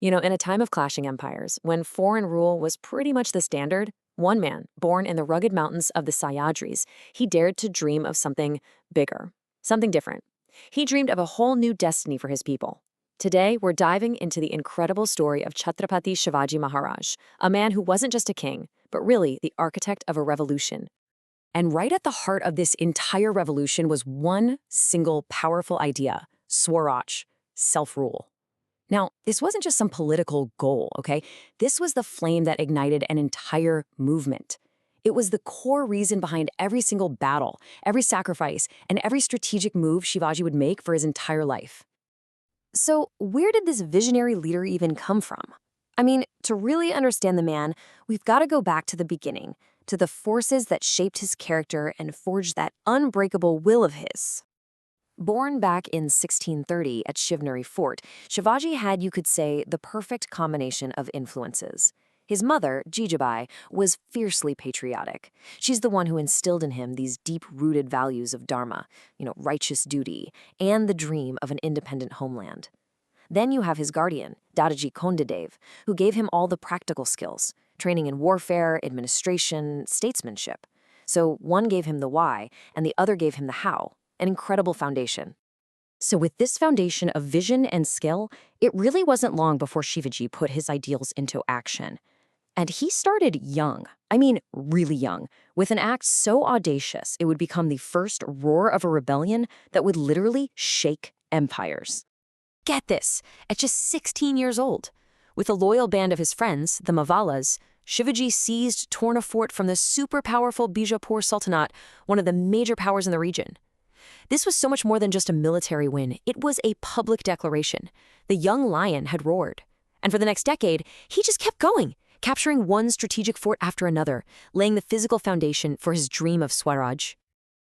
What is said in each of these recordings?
In a time of clashing empires, when foreign rule was pretty much the standard, one man, born in the rugged mountains of the Sahyadris, he dared to dream of something bigger, something different. He dreamed of a whole new destiny for his people. Today, we're diving into the incredible story of Chhatrapati Shivaji Maharaj, a man who wasn't just a king, but really the architect of a revolution. And right at the heart of this entire revolution was one single powerful idea: Swaraj, self-rule. Now, this wasn't just some political goal, okay? This was the flame that ignited an entire movement. It was the core reason behind every single battle, every sacrifice, and every strategic move Shivaji would make for his entire life. So, where did this visionary leader even come from? I mean, to really understand the man, we've got to go back to the beginning, to the forces that shaped his character and forged that unbreakable will of his. Born back in 1630 at Shivneri Fort, Shivaji had, you could say, the perfect combination of influences. His mother, Jijabai, was fiercely patriotic. She's the one who instilled in him these deep-rooted values of dharma, righteous duty, and the dream of an independent homeland. Then you have his guardian, Dadaji Kondadev, who gave him all the practical skills, training in warfare, administration, statesmanship. So one gave him the why, and the other gave him the how, an incredible foundation. So with this foundation of vision and skill, it really wasn't long before Shivaji put his ideals into action. And he started young, I mean really young, with an act so audacious it would become the first roar of a rebellion that would literally shake empires. Get this, at just 16 years old. With a loyal band of his friends, the Mavallas, Shivaji seized, torn a fort from the super-powerful Bijapur Sultanate, one of the major powers in the region. This was so much more than just a military win. It was a public declaration. The young lion had roared. And for the next decade, he just kept going, capturing one strategic fort after another, laying the physical foundation for his dream of Swaraj.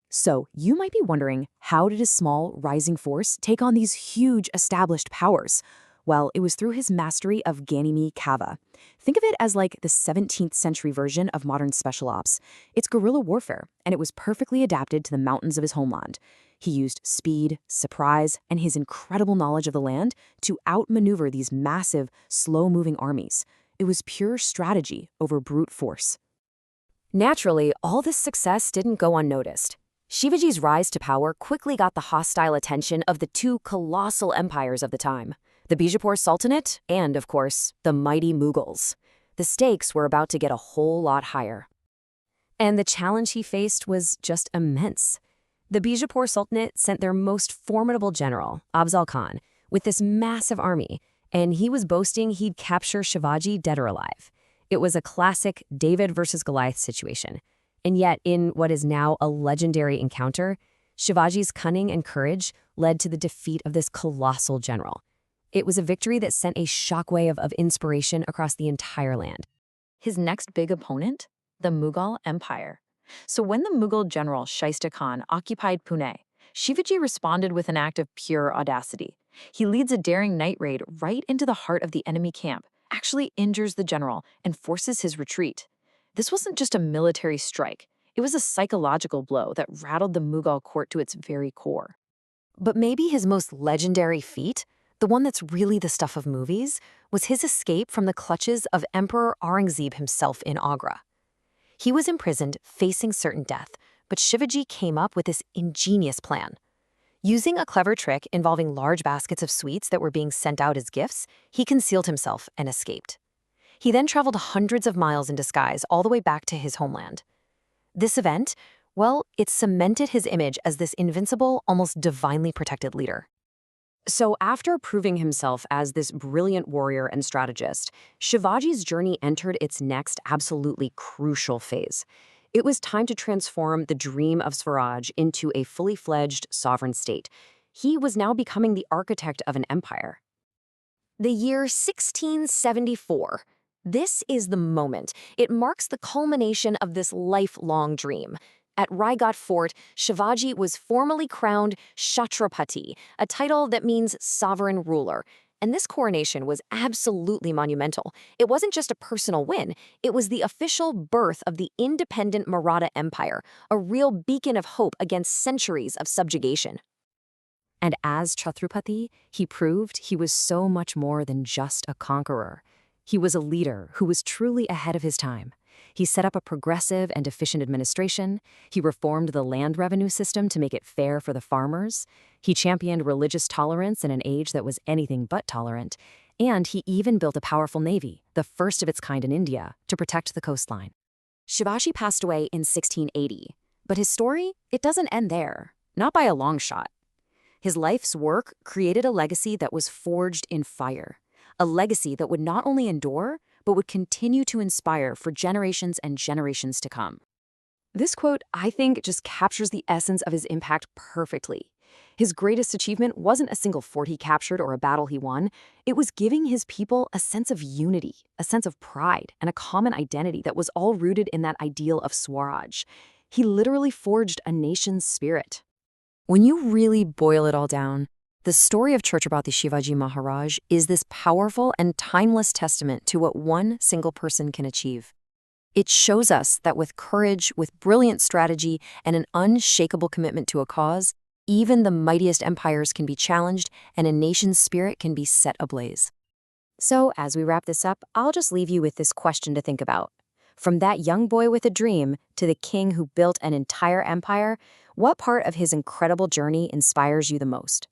So, you might be wondering, how did a small, rising force take on these huge, established powers? Well, it was through his mastery of Ganimi Kava. Think of it as like the 17th century version of modern special ops. It's guerrilla warfare, and it was perfectly adapted to the mountains of his homeland. He used speed, surprise, and his incredible knowledge of the land to outmaneuver these massive, slow-moving armies. It was pure strategy over brute force. Naturally, all this success didn't go unnoticed. Shivaji's rise to power quickly got the hostile attention of the two colossal empires of the time, the Bijapur Sultanate and, of course, the mighty Mughals. The stakes were about to get a whole lot higher. And the challenge he faced was just immense. The Bijapur Sultanate sent their most formidable general, Afzal Khan, with this massive army, and he was boasting he'd capture Shivaji dead or alive. It was a classic David versus Goliath situation. And yet, in what is now a legendary encounter, Shivaji's cunning and courage led to the defeat of this colossal general. It was a victory that sent a shockwave of inspiration across the entire land. His next big opponent? The Mughal Empire. So when the Mughal general Shaista Khan occupied Pune, Shivaji responded with an act of pure audacity. He leads a daring night raid right into the heart of the enemy camp, actually injures the general, and forces his retreat. This wasn't just a military strike. It was a psychological blow that rattled the Mughal court to its very core. But maybe his most legendary feat, the one that's really the stuff of movies, was his escape from the clutches of Emperor Aurangzeb himself in Agra. He was imprisoned, facing certain death, but Shivaji came up with this ingenious plan. Using a clever trick involving large baskets of sweets that were being sent out as gifts, he concealed himself and escaped. He then traveled hundreds of miles in disguise all the way back to his homeland. This event, well, it cemented his image as this invincible, almost divinely protected leader. So after proving himself as this brilliant warrior and strategist, Shivaji's journey entered its next absolutely crucial phase. It was time to transform the dream of Swaraj into a fully fledged sovereign state. He was now becoming the architect of an empire. The year 1674. This is the moment. It marks the culmination of this lifelong dream. At Raighat Fort, Shivaji was formally crowned Chhatrapati, a title that means sovereign ruler. And this coronation was absolutely monumental. It wasn't just a personal win, it was the official birth of the independent Maratha Empire, a real beacon of hope against centuries of subjugation. And as Chhatrapati, he proved he was so much more than just a conqueror. He was a leader who was truly ahead of his time. He set up a progressive and efficient administration. He reformed the land revenue system to make it fair for the farmers. He championed religious tolerance in an age that was anything but tolerant. And he even built a powerful navy, the first of its kind in India, to protect the coastline. Shivaji passed away in 1680, but his story, it doesn't end there, not by a long shot. His life's work created a legacy that was forged in fire, a legacy that would not only endure, but would continue to inspire for generations and generations to come. This quote, I think, just captures the essence of his impact perfectly. His greatest achievement wasn't a single fort he captured or a battle he won. It was giving his people a sense of unity, a sense of pride, and a common identity that was all rooted in that ideal of Swaraj. He literally forged a nation's spirit. When you really boil it all down, the story of Chhatrapati Shivaji Maharaj is this powerful and timeless testament to what one single person can achieve. It shows us that with courage, with brilliant strategy, and an unshakable commitment to a cause, even the mightiest empires can be challenged and a nation's spirit can be set ablaze. So, as we wrap this up, I'll just leave you with this question to think about. From that young boy with a dream to the king who built an entire empire, what part of his incredible journey inspires you the most?